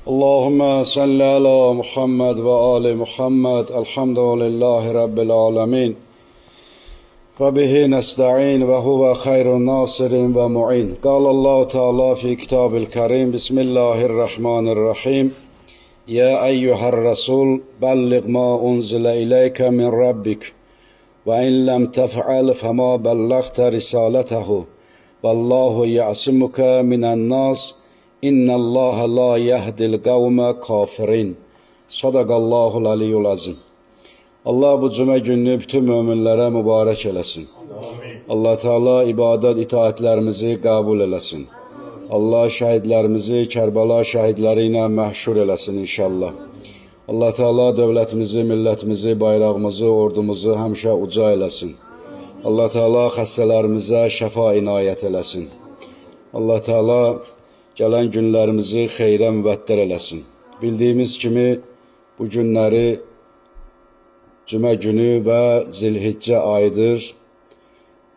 Allahümme salli ala Muhammed ve ali Muhammed. Elhamdülillahi Rabbil alemin. Ve bihi nesta'in ve huve hayrun nasirin ve mu'in. Allahu Teala fi kitabil kerim. Bismillahirrahmanirrahim. Ya eyyuhar Resul, bellig ma unzile ileyke min Rabbik. Ve in lem tef'al fema bellagte risaletehu. Vallahu ya'simuke minen nas. İnnallâhe la yehdil kavme kafirin. Sadakallahul aliyyul azim. Allah bu cümə gününü bütün müminlərə mübarək eləsin. Allah Teala ibadet itaatlərimizi qəbul eləsin. Allah şəhidlərimizi Kərbəla şəhidləri ilə məhşur eləsin inşallah. Allah Teala dövlətimizi, millətimizi, bayrağımızı, ordumuzu həmişə uca eləsin. Allah Teala xəstələrimizə şəfa inayət eləsin. Allah Teala gələn günlərimizi xeyrə müvəttər eləsin. Bildiyimiz kimi bu günləri cümə günü və Zilhiccə ayıdır.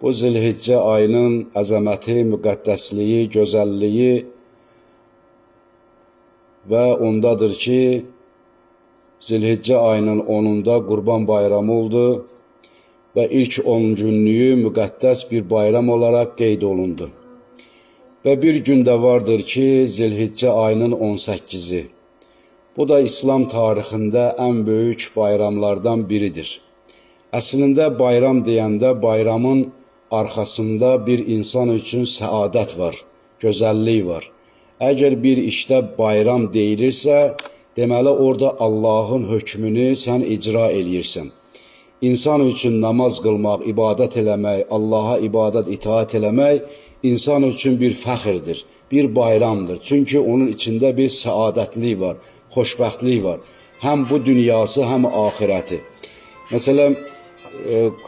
Bu Zilhiccə ayının əzəməti, müqəddəsliyi, gözəlliyi və ondadır ki, Zilhiccə ayının 10-unda Qurban bayramı oldu və ilk 10 günlüyü müqəddəs bir bayram olaraq qeyd olundu. Və bir gündə vardır ki, Zilhiccə ayının 18-i. Bu da İslam tarixində ən böyük bayramlardan biridir. Əslində bayram deyəndə bayramın arxasında bir insan üçün səadət var, gözəllik var. Əgər bir işdə bayram deyilirsə, deməli orada Allahın hökmünü sən icra eləyirsən. İnsan üçün namaz qılmaq, ibadət eləmək, Allaha ibadət, itaat eləmək insan üçün bir fəxirdir, bir bayramdır. Çünki onun içində bir səadətlik var, xoşbəxtlik var. Həm bu dünyası, həm axirəti. Məsələn,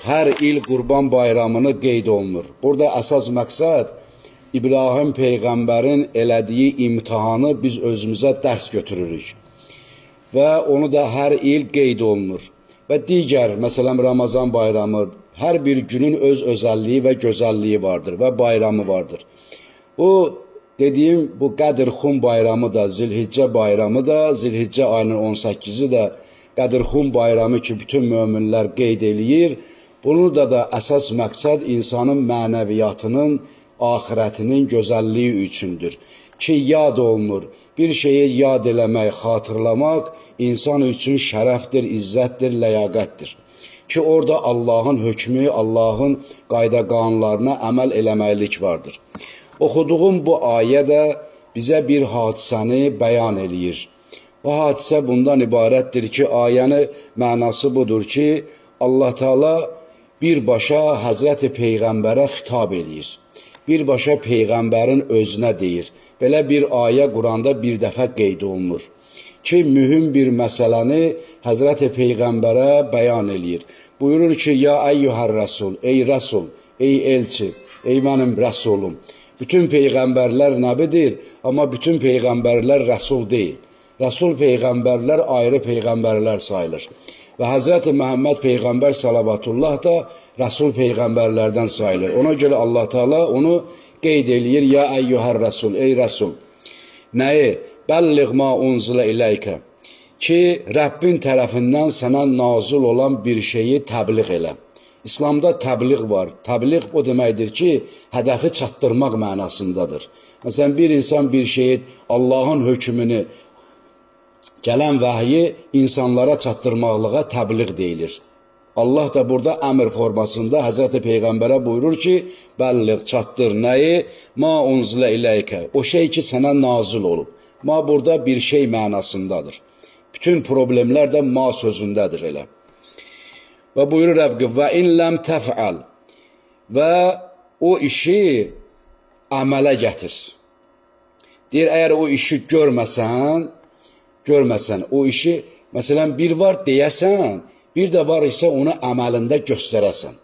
hər il Qurban bayramını qeyd olunur. Burada əsas məqsəd İbrahim Peyğəmbərin elədiyi imtihanı biz özümüzə dərs götürürük. Və onu da hər il qeyd olunur. Və digər, məsələn, Ramazan bayramı, hər bir günün öz özəlliyi və gözəlliyi vardır və bayramı vardır. Bu, dediyim, bu Qədirxum bayramı da, Zilhiccə bayramı da, Zilhiccə ayının 18-i də Qədirxum bayramı ki, bütün möminlər qeyd eləyir. Bunu da əsas məqsəd insanın mənəviyyatının, axirətinin gözəlliyi üçündür. Ki, yad olunur. Bir şeyi yad eləmək, xatırlamaq insan üçün şərəfdir, izzətdir, ləyaqətdir. Ki, orada Allahın hökmü, Allahın qayda qanunlarına əməl eləməklik vardır. Oxuduğum bu ayə də bizə bir hadisəni bəyan eləyir. Bu hadisə bundan ibarətdir ki, ayənin mənası budur ki, Allah Teala birbaşa Həzrəti Peyğəmbərə xitab eləyir. Birbaşa Peyğəmbərin özünə deyir. Belə bir ayə Quranda bir dəfə qeyd olunur. Ki, mühüm bir məsələni Həzrəti Peyğəmbərə bəyan eləyir. Buyurur ki, ya eyyuhər Rəsul, ey Rəsul, ey elçi, ey mənim Rəsulum. Bütün Peyğəmbərlər nəbidir, amma bütün Peyğəmbərlər Rəsul deyil. Rəsul Peyğəmbərlər ayrı Peyğəmbərlər sayılır. Və Həzrəti Məhəmməd Peyğəmbər salavatullah da Rəsul Peyğəmbərlərdən sayılır. Ona görə Allah Teala onu qeyd eləyir, ya eyyuhər Rəsul, ey Rəsul. Nəyi? Bəlliq ma unzilə iləykə. Ki, Rəbbin tərəfindən sənə nazil olan bir şeyi təbliğ elə. İslamda təbliğ var. Təbliğ o deməkdir ki, hədəfi çatdırmaq mənasındadır. Məsələn, bir insan bir şeyi, Allahın hökmünü, gələn vəhyi insanlara çatdırmaqlığa təbliğ deyilir. Allah da burada əmr formasında Həzrəti Peyğəmbərə buyurur ki, bəlliq, çatdır, nəyi? Ma unzilə iləykə. O şey ki, sənə nazil olub. Ma burada bir şey mənasındadır. Bütün problemlər də ma sözündədir elə. Və buyurur Rəbbi, və in ləm təf'al. Və o işi əmələ gətir. Deyir, əgər o işi görməsən, o işi, məsələn, bir var deyəsən, bir də var isə onu əməlində göstərəsən.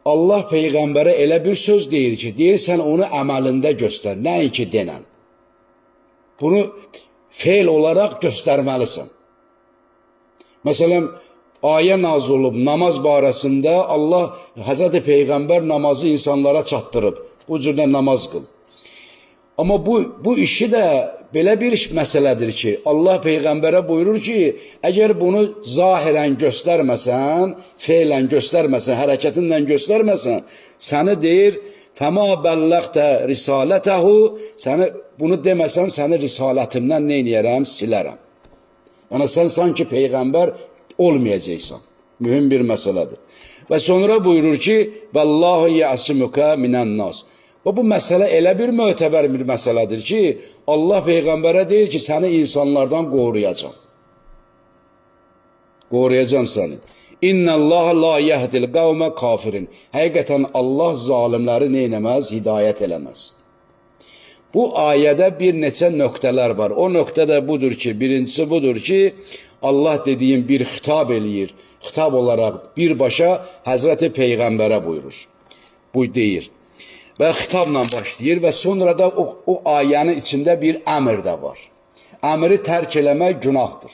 Allah Peyğəmbərə elə bir söz deyir ki, deyirsən onu əməlində göstər, nəinki denən. Bunu feil olaraq göstərməlisən. Məsələn, ayə nazil olub namaz barəsində Allah, Həzrəti Peyğəmbər namazı insanlara çatdırıb. Bu cürlə namaz qıl. Amma bu işi də belə bir məsələdir ki, Allah Peyğəmbərə buyurur ki, əgər bunu zahirən göstərməsən, feylən göstərməsən, hərəkətinlə göstərməsən, səni deyir, fəma bəlləqtə risalətəhu, səni bunu deməsən, səni risalətimdən nə edərəm? Silərəm. Yəni, sən sanki Peyğəmbər olmayacaqsan. Mühüm bir məsələdir. Və sonra buyurur ki, Vəllahu yəsimükə minən-nas. Və bu məsələ elə bir mötəbər bir məsələdir ki, Allah Peyğəmbərə deyir ki, səni insanlardan qoruyacam. Qoruyacam səni. İnnəllaha la yehdil qavmə kafirin. Həqiqətən Allah zalimləri neynəməz? Hidayət eləməz. Bu ayədə bir neçə nöqtələr var. O nöqtə də budur ki, birincisi budur ki, Allah dediyim bir xitab eləyir. Xitab olaraq birbaşa Həzrəti Peyğəmbərə buyurur. Bu deyir. Və xitabla başlayır və sonra da o ayənin içində bir əmr də var. Əmri tərk eləmək günahdır.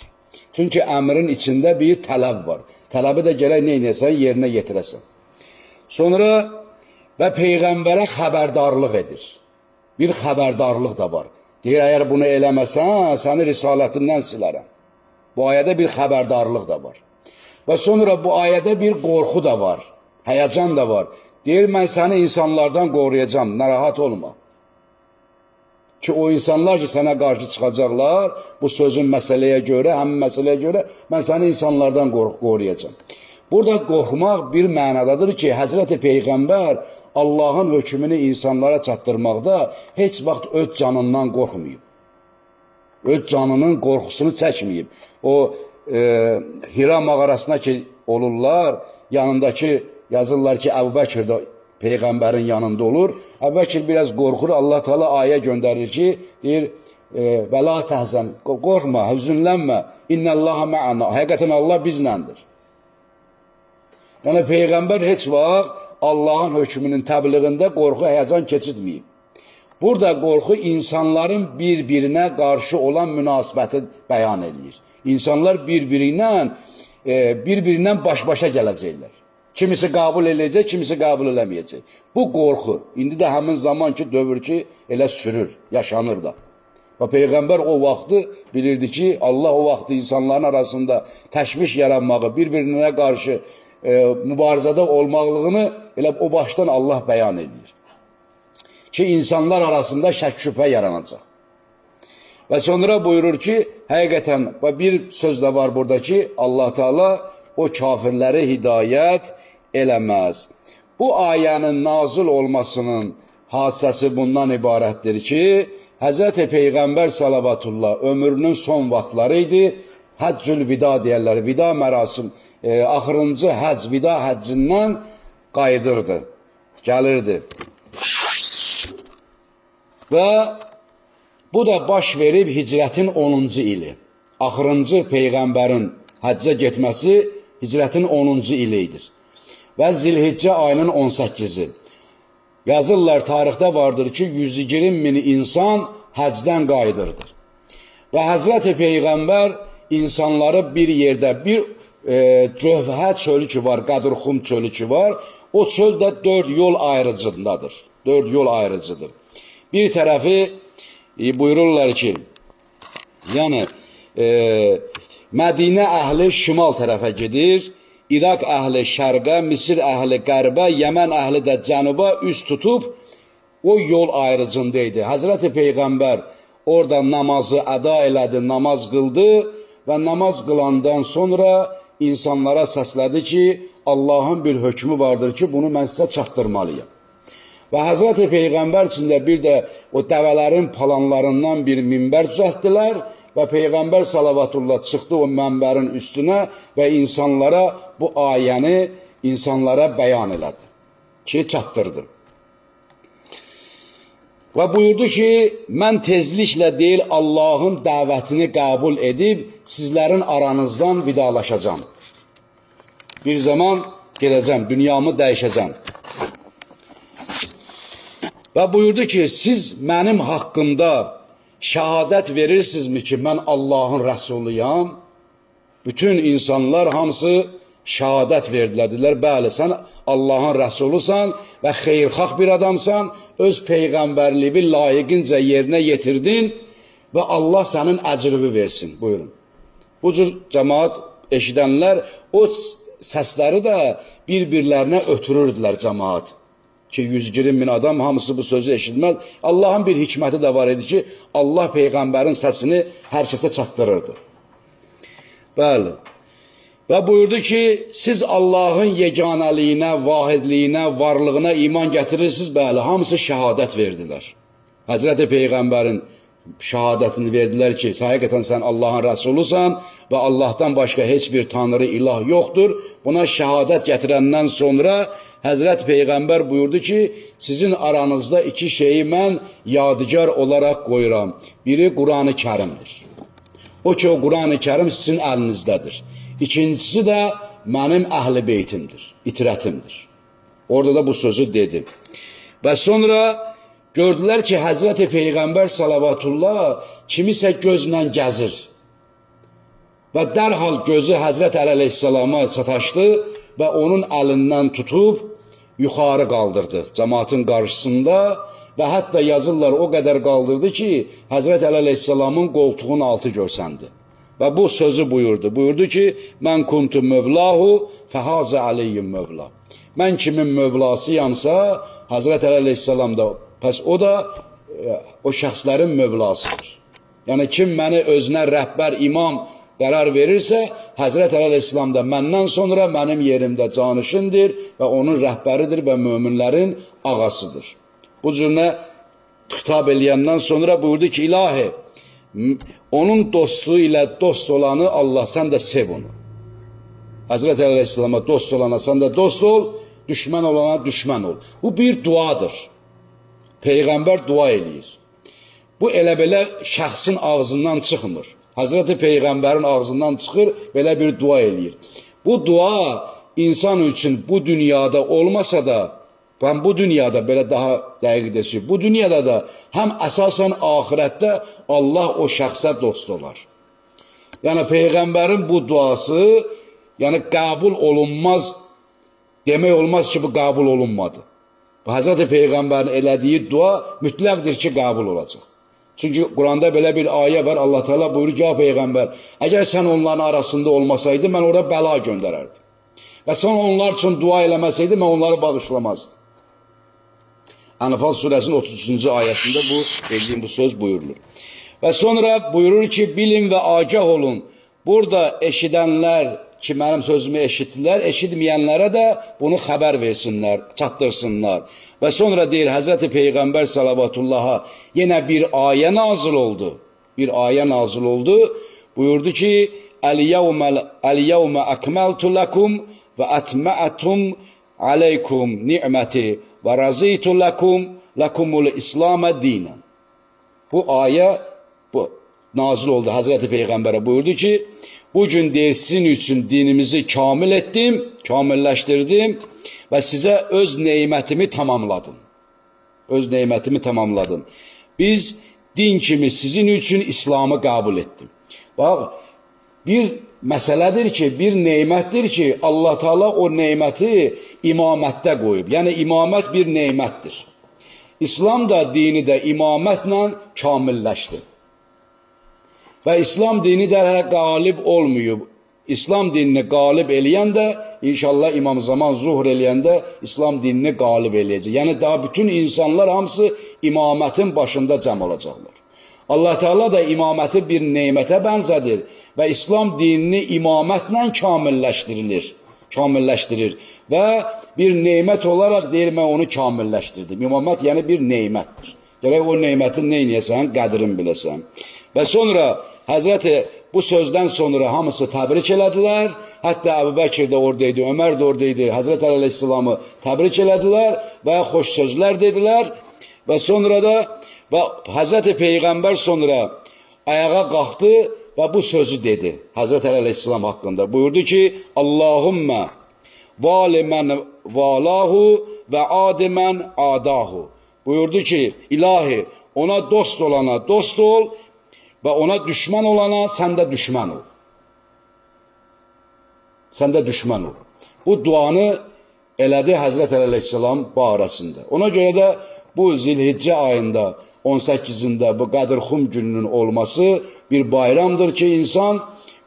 Çünki əmrin içində bir tələb var. Tələbi də gələk neynəsən, yerinə yetirəsən. Sonra və Peyğəmbərə xəbərdarlıq edir. Bir xəbərdarlıq da var. Deyir, əgər bunu eləməsən, səni risalətindən silərəm. Bu ayədə bir xəbərdarlıq da var. Və sonra bu ayədə bir qorxu da var. Həyəcan da var. Deyir, mən səni insanlardan qoruyacam, narahat olma. Ki o insanlar ki sənə qarşı çıxacaqlar, bu sözün məsələyə görə, həmin məsələyə görə, mən səni insanlardan qoruyacam. Burada qorxmaq bir mənadadır ki, Həzrəti Peyğəmbər Allahın hökmünü insanlara çatdırmaqda heç vaxt öz canından qorxmayıb. Öz canının qorxusunu çəkməyib. O Hira mağarasına ki olurlar, yanındakı yazırlar ki, Əbu Bəkir də Peyğəmbərin yanında olur. Əbu Bəkir biraz qorxur, Allah Teala ayə göndərir ki, deyir, və la təhzən, qorxma, hüzünlənmə, innəllaha mə'ana, həqiqətən Allah bizləndir. Yəni, Peyğəmbər heç vaxt Allahın hökmünün təbliğində qorxu, həyəcan keçirtməyib. Burada qorxu insanların bir-birinə qarşı olan münasibəti bəyan edir. İnsanlar bir-birindən baş-başa gələcəklər. Kimisi qəbul eləyəcək, kimisi qəbul eləməyəcək. Bu qorxu. İndi də həmin zaman ki, dövr ki, elə sürür, yaşanır da. Və Peyğəmbər o vaxtı bilirdi ki, Allah o vaxtı insanların arasında təşviş yaranmağı, bir-birinə qarşı mübarizədə olmaqlığını elə o başdan Allah bəyan edir. Ki, insanlar arasında şək-şübhə yaranacaq. Və sonra buyurur ki, həqiqətən, bir söz də var burada ki, Allah Teala o kafirləri hidayət eləməz. Bu ayənin nazil olmasının hadisəsi bundan ibarətdir ki, Həzrəti Peyğəmbər salavatullah ömrünün son vaxtları idi, həccül vida deyərlər, vida mərasim, axırıncı həcc, vida həccindən qayıdırdı, gəlirdi. Və bu da baş verib hicrətin 10-cu ili. Axırıncı Peyğəmbərin həccə getməsi hicrətin 10-cu ilidir. Və Zilhiccə ayının 18-i. Yazırlar, tarixdə vardır ki, 120 min insan həcdən qayıdırdır. Və Həzrəti Peyğəmbər insanları bir yerdə, bir Cövhə çölü ki var, Qədurxum çölü ki var, o çöl də 4 yol ayrıcındadır. 4 yol ayrıcıdır. Bir tərəfi buyururlar ki, yəni Mədinə əhli şimal tərəfə gedir, İraq əhli şərqə, Misir əhli qərbə, Yəmən əhli də cənuba üst tutub o yol ayrıcında idi. Həzrəti Peyğəmbər orada namazı əda elədi, namaz qıldı və namaz qılandan sonra insanlara səslədi ki, Allahın bir hökmü vardır ki, bunu mən sizə çatdırmalıyım. Və Həzrəti Peyğəmbər içində bir də o dəvələrin palanlarından bir minbər düzəltdilər və Peyğəmbər salavatullah çıxdı o mənbərin üstünə və insanlara bu ayəni insanlara bəyan elədi ki, çatdırdı. Və buyurdu ki, mən tezliklə deyil Allahın dəvətini qəbul edib sizlərin aranızdan vidalaşacağım. Bir zaman gedəcəm, dünyamı dəyişəcəm. Və buyurdu ki, siz mənim haqqımda şəhadət verirsinizmi ki, mən Allahın rəsuluyam? Bütün insanlar hamısı şəhadət verdilər. Bəli, sən Allahın rəsulusan və xeyirxah bir adamsan, öz peyğəmbərliyi layiqincə yerinə yetirdin və Allah sənin əcrini versin. Buyurun. Bu cür cəmaat eşidənlər o səsləri də bir-birlərinə ötürürdülər cəmaat. Ki 120 bin adam hamısı bu sözü eşitməz. Allahın bir hikməti də var idi ki, Allah Peyğəmbərin səsini hər kəsə çatdırırdı. Bəli. Və buyurdu ki, siz Allahın yeganəliyinə, vahidliyinə, varlığına iman gətirirsiniz. Bəli, hamısı şəhadət verdilər. Həzrəti Peyğəmbərin şəhadətini verdilər ki, həqiqətən sən Allahın rəsulusan və Allahdan başqa heç bir tanrı, ilah yoxdur. Buna şəhadət gətirəndən sonra Həzrət Peyğəmbər buyurdu ki, sizin aranızda iki şeyi mən yadigar olaraq qoyuram. Biri Quran-ı Kərimdir. O ki, o Quran-ı Kərim sizin əlinizdədir. İkincisi də mənim əhl-i beytimdir, itirətimdir. Orada da bu sözü dedi. Və sonra gördülər ki, Həzrəti Peyğəmbər salavatullah kimisə gözlə gəzir. Və dərhal gözü Həzrət Əli əleyhissalama sataşdı və onun əlindən tutub yuxarı qaldırdı cəmaatın qarşısında və hətta yazırlar o qədər qaldırdı ki, Həzrət Əli əleyhissalamın qoltuğun altı görsəndi. Və bu sözü buyurdu. Buyurdu ki, mən kuntu mövlahu fəhazə əliyyum mövla. Mən kimin mövlasıyamsa, Həzrət Əli əleyhissalam da, pəs o da o şəxslərin mövlasıdır. Yəni kim məni özünə rəhbər, imam qərar verirsə, Həzrət Əli əleyhissalam da məndən sonra mənim yerimdə canişindir və onun rəhbəridir və möminlərin ağasıdır. Bu cürünə xitab eləyəndən sonra buyurdu ki, ilahi, onun dostu ilə dost olanı Allah, sən də sev onu. Həzrət Əli əleyhissalama dost olana sən də dost ol, düşmən olana düşmən ol. Bu bir duadır. Peyğəmbər dua eləyir. Bu elə belə şəxsin ağzından çıxmır. Həzrəti Peyğəmbərin ağzından çıxır, belə bir dua eləyir. Bu dua insan üçün bu dünyada olmasa da, ben bu dünyada belə daha dəqiq desək, bu dünyada da həm əsasən ahirətdə Allah o şəxsə dost olar. Yəni Peyğəmbərin bu duası, yəni qəbul olunmaz, demək olmaz ki, bu qəbul olunmadı. Bu Həzrəti Peyğəmbərin elədiyi dua mütləqdir ki, qəbul olacaq. Çünki Quranda belə bir ayə var, Allah Teala buyurur ki, ya Peyğəmbər, əgər sən onların arasında olmasaydı, mən oraya bəla göndərərdim. Və sən onlar üçün dua eləməsəydi, mən onları bağışlamazdım. Ənfal surəsinin 33-cü ayəsində bu, dediyim bu söz buyurulur. Və sonra buyurur ki, bilin və agah olun. Burada eşidənlər ki, mənim sözümü eşitdilər, eşitməyənlərə də bunu xəbər versinlər, çatdırsınlar. Və sonra deyir, Həzrəti Peyğəmbər salavatullaha yenə bir ayə nazil oldu. Bir ayə nazil oldu. Buyurdu ki, Əl-yevmə əkməltu ləkum və ətməətum aleykum ni'məti və razıytu ləkumul İslamə dinən. Bu ayə nazil oldu. Həzrəti Peyğəmbərə buyurdu ki, bugün deyir, sizin üçün dinimizi kamil etdim, kamilləşdirdim və sizə öz neymətimi tamamladım. Öz neymətimi tamamladım. Biz din kimi sizin üçün İslamı qəbul etdim. Bax, bir məsələdir ki, bir neymətdir ki, Allah Teala o neyməti imamətdə qoyub. Yəni, imamət bir neymətdir. İslam da dini də imamətlə kamilləşdi. Və İslam dini də qalib olmuyor. İslam dinini qalib eləyən də, inşallah İmam Zaman zuhr eləyəndə İslam dinini qalib eləyəcək. Yəni, daha bütün insanlar hamısı imamətin başında cəm olacaqlar. Allah Teala da imaməti bir neymətə bənzədir və İslam dinini imamətlə kamilləşdirir və bir neymət olaraq deyir, mən onu kamilləşdirdim. İmamət yəni bir neymətdir. Gərək o neymətin neynəyəsən, qədrin biləsən. Və sonra Həzrəti bu sözdən sonra hamısı təbrik elədilər. Hətta Əbu Bəkir də oradaydı, Ömər də oradaydı. Həzrət Əli əleyhissalamı təbrik elədilər və xoş sözlər dedilər. Və sonra da Həzrəti Peyğəmbər sonra ayağa qalxdı və bu sözü dedi. Həzrət Əli əleyhissalam haqqında buyurdu ki, Allahümmə vali mən valahu və adi mən adahu. Buyurdu ki, ilahi ona dost olana dost ol, və ona düşmən olana sən də düşmən ol. Sən də düşmən ol. Bu duanı elədi Həzrət Əli əleyhissalam barəsində. Ona görə də bu Zilhiccə ayında 18-də bu Qədirxum gününün olması bir bayramdır ki, insan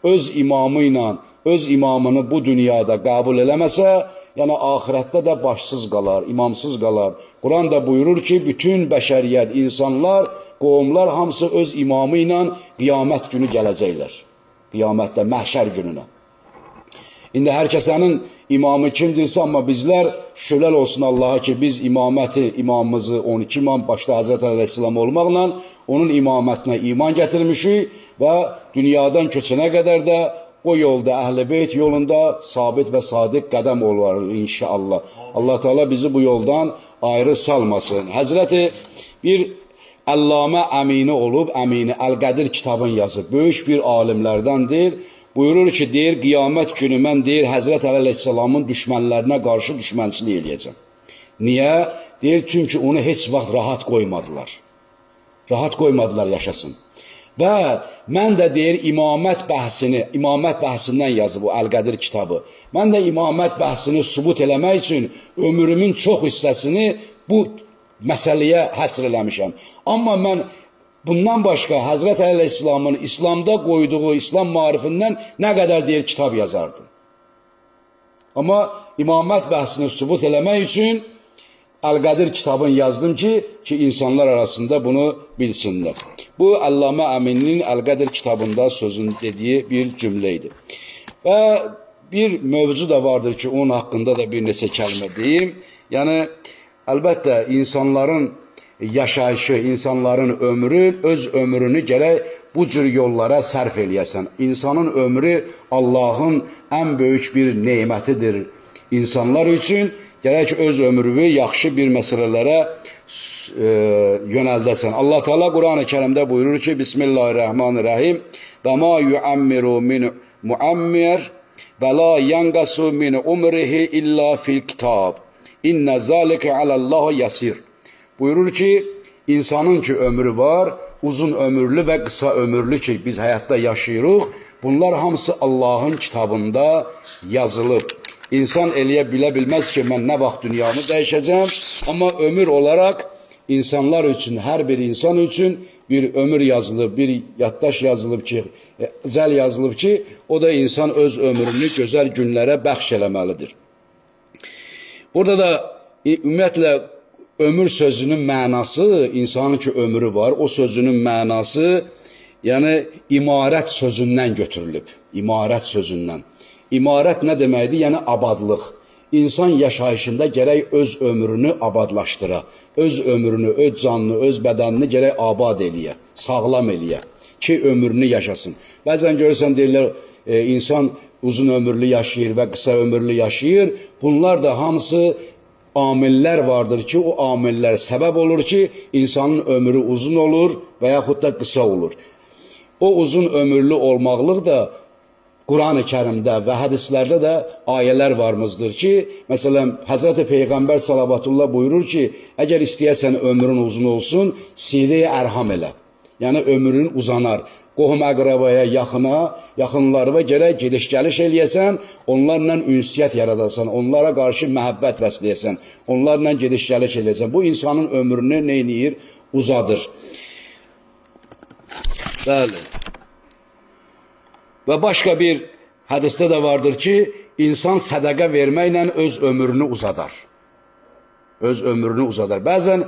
öz imamı ilə, öz imamını bu dünyada qəbul eləməsə, yəni ahirətdə də başsız qalar, imamsız qalar. Quran da buyurur ki, bütün bəşəriyyət, insanlar, qovumlar hamısı öz imamı ilə qiyamət günü gələcəklər. Qiyamətdə, məhşər gününə. İndi hər kəsənin imamı kimdirsə, amma bizlər şükürlər olsun Allaha ki, biz imamımızı 12 imam başda Həzrət Əleyhisselam olmaqla onun imamətinə iman gətirmişik və dünyadan köçənə qədər də o yolda, Əhl-i Beyt yolunda sabit və sadiq qədəm olur inşallah. Allah Teala bizi bu yoldan ayrı salmasın. Həzrəti bir Əllamə Əmini olub, Əmini Əl-Qədir kitabını yazıb, böyük bir alimlərdəndir. Buyurur ki, deyir, qiyamət günü mən deyir, Həzrət Əleyhisselamın düşmənlərinə qarşı düşmənçilik eləyəcəm. Niyə? Deyir, çünki onu heç vaxt rahat qoymadılar. Rahat qoymadılar yaşasın. Və mən də deyir, imamət bəhsindən yazıb bu Əl-Qədir kitabı. Mən də imamət bəhsini sübut eləmək üçün ömrümün çox hissəsini bu məsələyə həsr eləmişəm. Amma mən bundan başqa Həzrət Əleyhisselamın İslamda qoyduğu İslam marifindən nə qədər deyir kitab yazardı. Amma imamət bəhsini sübut eləmək üçün Əl-Qədir kitabını yazdım ki, insanlar arasında bunu bilsinlər. Bu Əllamə Əmininin Əl-Qədir kitabında sözün dediyi bir cümlə idi. Və bir mövzu da vardır ki, onun haqqında da bir neçə kəlmə deyim. Yəni, əlbəttə, insanların yaşayışı, insanların ömrü, öz ömrünü gərək bu cür yollara sərf eləyəsən. İnsanın ömrü Allahın ən böyük bir nemətidir. İnsanlar üçün gərək öz ömrünü yaxşı bir məsələlərə yönəldəsən. Allah Teala Quran-ı Kərimdə buyurur ki, Bismillahirrahmanirrahim və ma yuammiru min muammir və la yanqasu min umrihi illa fil kitab. İnnə zəlikə aləllahi yasir. Buyurur ki, insanın ki ömrü var, uzun ömürlü və qısa ömürlü ki, biz həyatda yaşayırıq, bunlar hamısı Allahın kitabında yazılıb. İnsan eləyə bilməz ki, mən nə vaxt dünyanı dəyişəcəm, amma ömür olaraq insanlar üçün, hər bir insan üçün bir ömür yazılıb, bir yaddaş yazılıb ki, cəl yazılıb ki, o da insan öz ömrünü gözəl günlərə bəxş eləməlidir. Burada da ümumiyyətlə ömür sözünün mənası, insanın ki ömrü var, o sözünün mənası, yəni imarət sözündən götürülüb. İmarət sözündən. İmarət nə deməkdir? Yəni abadlıq. İnsan yaşayışında gərək öz ömrünü abadlaşdıra. Öz ömrünü, öz canını, öz bədənini gərək abad eləyə, sağlam eləyə ki, ömrünü yaşasın. Bəzən görürsən, deyirlər, insan uzun ömürlü yaşayır və qısa ömürlü yaşayır. Bunlar da hamısı amillər vardır ki, o amillər səbəb olur ki, insanın ömrü uzun olur və yaxud da qısa olur. O uzun ömürlü olmaqlıq da Quran-ı Kərimdə və hədislərdə də ayələr varmızdır ki, məsələn, Həzrəti Peyğəmbər salavatullah buyurur ki, əgər istəyəsən ömrün uzun olsun, silə-i ərham elə. Yəni, ömrün uzanar. Qohum əqrabaya, yaxınlarına gərək gediş-gəliş eləyəsən, onlarla ünsiyyət yaradasan, onlara qarşı məhəbbət vəsləyəsən, onlarla gediş-gəliş eləyəsən. Bu, insanın ömrünü neyniyir? Uzadır. Bəli. Və başqa bir hədisdə də vardır ki, insan sədəqə verməklə öz ömrünü uzadar. Öz ömrünü uzadar. Bəzən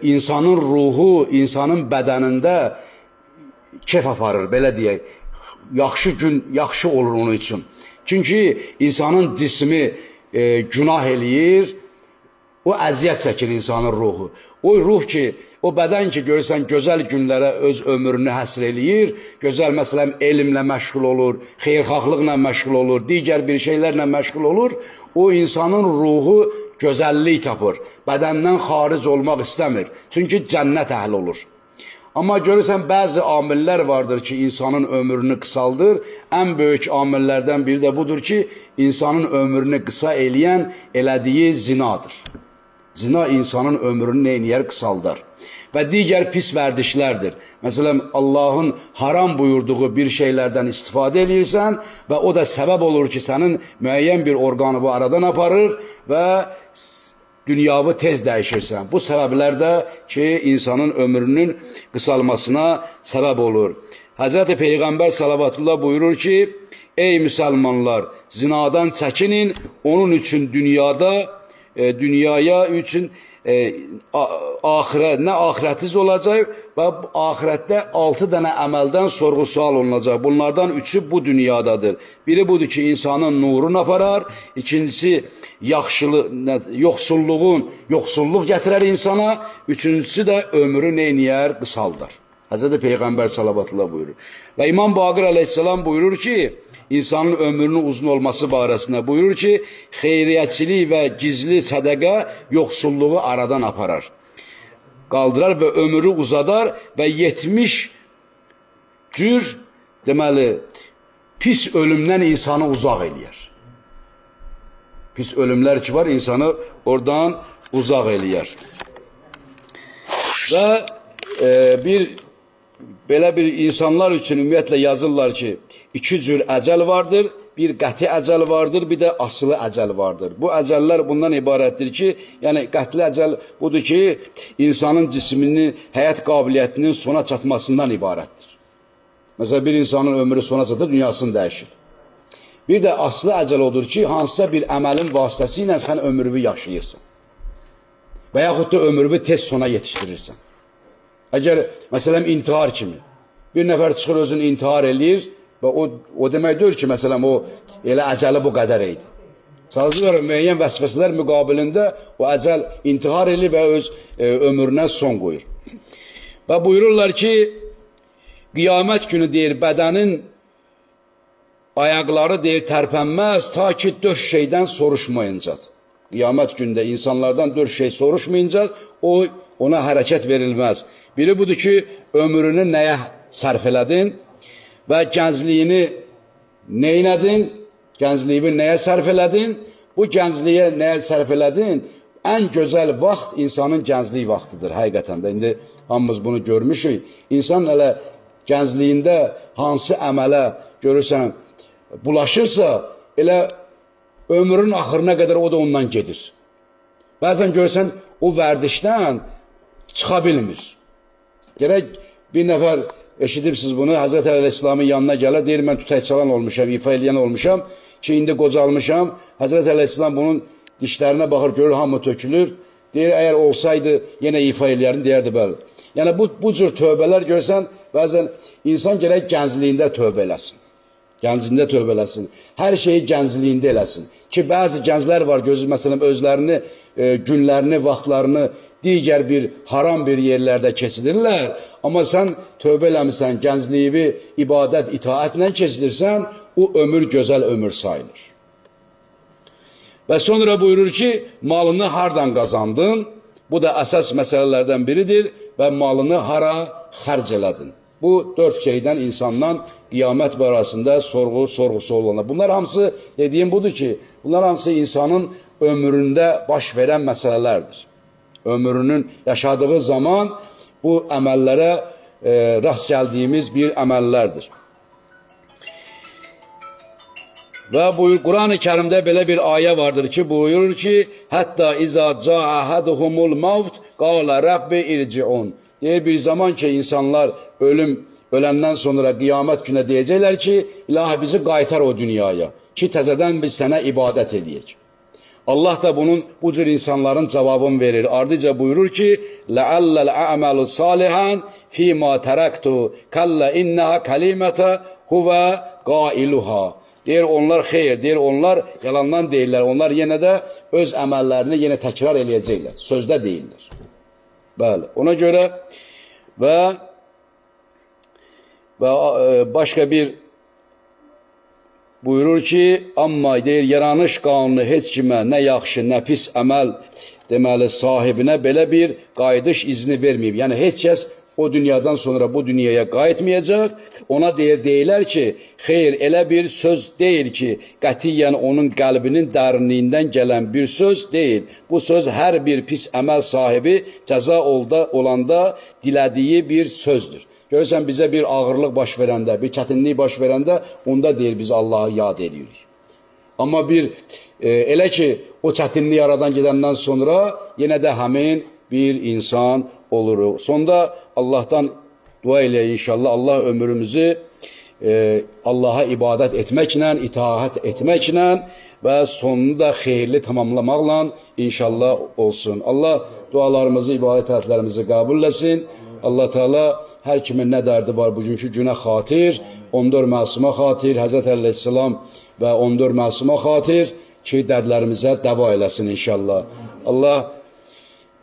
insanın ruhu, insanın bədənində kef aparır, belə deyək. Yaxşı gün, yaxşı olur onun üçün. Çünki insanın cismi günah eləyir, o əziyyət çəkir insanın ruhu. O ruh ki, o bədən ki, görürsən, gözəl günlərə öz ömrünü həsr eləyir, gözəl, məsələn, elmlə məşğul olur, xeyirxahlıqla məşğul olur, digər bir şeylərlə məşğul olur, o insanın ruhu gözəllik tapır, bədəndən xaric olmaq istəmir, çünki cənnət əhli olur. Amma görürsən, bəzi amillər vardır ki, insanın ömrünü qısaldır, ən böyük amillərdən biri də budur ki, insanın ömrünü qısa eləyən elədiyi zinadır. Zina insanın ömrünü neyniyər? Qısaldar. Və digər pis vərdişlərdir. Məsələn, Allahın haram buyurduğu bir şeylərdən istifadə edirsən və o da səbəb olur ki, sənin müəyyən bir orqanı bu aradan aparır və dünyavı tez dəyişirsən. Bu səbəblər də ki, insanın ömrünün qısalmasına səbəb olur. Həzrəti Peyğəmbər salavatullah buyurur ki, ey müsəlmanlar, zinadan çəkinin, onun üçün dünyaya üçün nə axirətiz olacaq və axirətdə 6 dənə əməldən sorğu-sual olunacaq. Bunlardan 3'ü bu dünyadadır. Biri budur ki, insanın nurunu aparar. İkincisi, yoxsulluq gətirər insana. Üçüncüsü də ömrü neyniyər? Qısaldar. Həzrəti Peyğəmbər salavatullah buyurur. Və İmam Baqir aleyhisselam buyurur ki, insanın ömrünün uzun olması barəsində buyurur ki, xeyriyyətçilik və gizli sədəqə yoxsulluğu aradan aparar. Qaldırar və ömrü uzadar və 70 cür, deməli, pis ölümdən insanı uzaq eləyər. Pis ölümlər ki var, insanı oradan uzaq eləyər. Və belə bir insanlar üçün ümumiyyətlə yazırlar ki, 2 cür əcəl vardır, bir qəti əcəl vardır, bir də asılı əcəl vardır. Bu əcəllər bundan ibarətdir ki, yəni qəti əcəl budur ki, insanın cisminin, həyat qabiliyyətinin sona çatmasından ibarətdir. Məsələn, bir insanın ömrü sona çatır, dünyasını dəyişir. Bir də asılı əcəl odur ki, hansısa bir əməlin vasitəsilə sən ömrünü yaşayırsan. Və yaxud da ömrünü tez sona yetişdirirsən. Əgər, məsələn, intihar kimi, bir nəfər çıxır özünü intihar eləyir və o demək deyir ki, məsələn, o elə əcəli bu qədər idi. Sadəcə müəyyən vəsvəsələr müqabilində o əcəl intihar eləyir və öz ömrünə son qoyur. Və buyururlar ki, qiyamət günü deyir, bədənin ayaqları deyir, tərpənməz ta ki, 4 şeydən soruşmayıncadır. Qiyamət gündə insanlardan 4 şey soruşmayınca ona hərəkət verilməz. Biri budur ki, ömrünü nəyə sərf elədin və gəncliyini neynədin, gəncliyini nəyə sərf elədin, bu gəncliyə nəyə sərf elədin, ən gözəl vaxt insanın gənclik vaxtıdır, həqiqətən də. İndi hamımız bunu görmüşük. İnsan elə gəncliyində hansı əmələ görürsən, bulaşırsa, elə ömrün axırına qədər o da ondan gedir. Bəzən görürsən, o vərdişdən çıxa bilmir. Gerək bir nəfər eşidibsiz bunu, Həzrət Əleyhisselamın yanına gəlir, deyir, mən tütək çalan olmuşam, ifa eləyən olmuşam ki, indi qocalmışam. Həzrət Əleyhisselam bunun dişlərinə baxır, görür, hamı tökülür. Deyir, əgər olsaydı, yenə ifa eləyərin, deyərdi, bəli. Yəni, bu cür tövbələr görsən, bəzən insan gərək gəncliyində tövbə eləsin. Gəncliyində tövbə eləsin. Hər şeyi gəncliyində eləsin. Ki, bəzi gənclər var, gözü, məsələn, özlərini, günlərini, vaxtlarını digər bir haram bir yerlərdə keçirirlər. Amma sən tövbə eləmirsən, gəncliyi ibadət, itaətlə keçirirsən, o ömür gözəl ömür sayılır. Və sonra buyurur ki, malını hardan qazandın? Bu da əsas məsələlərdən biridir və malını hara xərc elədin? Bu 4 şeydən insandan qiyamət barəsində sorğusu olunur. Bunlar hamısı, dediyim budur ki, bunlar hamısı insanın ömründə baş verən məsələlərdir. Ömrünün yaşadığı zaman bu əməllərə rast gəldiyimiz bir əməllərdir. Və Quran-ı Kərimdə belə bir ayə vardır ki, buyurur ki, hətta izə ca'ahaduhumul mavt qala rabbi irci'un. Deyir, bir zaman ki, insanlar öləndən sonra qiyamət günə deyəcəklər ki, ilahi bizi qaytar o dünyaya ki, təzədən biz sənə ibadət edəyək. Allah da bu cür insanların cavabını verir. Ardıca buyurur ki, لَعَلَّ الْأَعْمَلُ صَالِحًا فِي مَا تَرَكْتُ كَلَّ اِنَّهَا كَلِيمَةَ هُوَ قَائِلُهَا. Deyir, onlar xeyr, deyir, onlar yalandan deyirlər. Onlar yenə də öz əməllərini yenə təkrar eləyəcəklər. Sözdə deyirlər. Bəli, ona görə və başqa bir buyurur ki, amma deyir, yaranış qanunu heç kimə nə yaxşı, nə pis əməl deməli sahibinə belə bir qayıdış izni verməyib. Yəni, heç kəs o dünyadan sonra bu dünyaya qayıtmayacaq. Ona deyirlər ki, xeyr, elə bir söz deyil ki, qətiyyən onun qəlbinin dərinliyindən gələn bir söz deyil. Bu söz hər bir pis əməl sahibi cəza olanda dilədiyi bir sözdür. Görürsən, bizə bir ağırlıq baş verəndə, bir çətinlik baş verəndə, onda deyir, biz Allahı yad edirik. Amma elə ki, o çətinlik aradan gedəndən sonra yenə də həmin bir insan oluruq. Sonda Allahdan dua eləyək inşallah. Allah ömrümüzü Allaha ibadət etməklə, itaat etməklə və sonunu da xeyirli tamamlamaqla inşallah olsun. Allah dualarımızı, ibadət ətlərimizi qəbul etsin. Allah Teala hər kimin nə dərdi var bugünkü günə xatir, 14 məsuma xatir, Həzrət Əleyhisselam və 14 məsuma xatir ki, dərdlərimizə dəva eləsin inşallah. Allah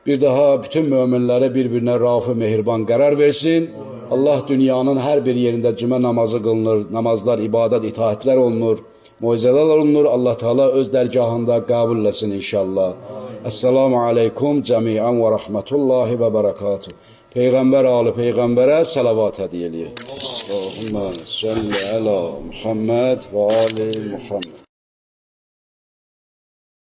bir daha bütün möminlərə bir-birinə rauf-ı mehriban qərar versin. Allah dünyanın hər bir yerində cümə namazı qılınır, namazlar, ibadət, itaətlər olunur, mucizələr olunur. Allah Teala öz dərgahında qəbul etsin inşallah. Esselamu aleykum cəmiən və rəhmətullahi və bərəkatuhu. Peyğəmbər alı Peyğəmbərə salavat hədiyyə eləyək. Allahümmə salli əla Muhammed və ali Muhammed.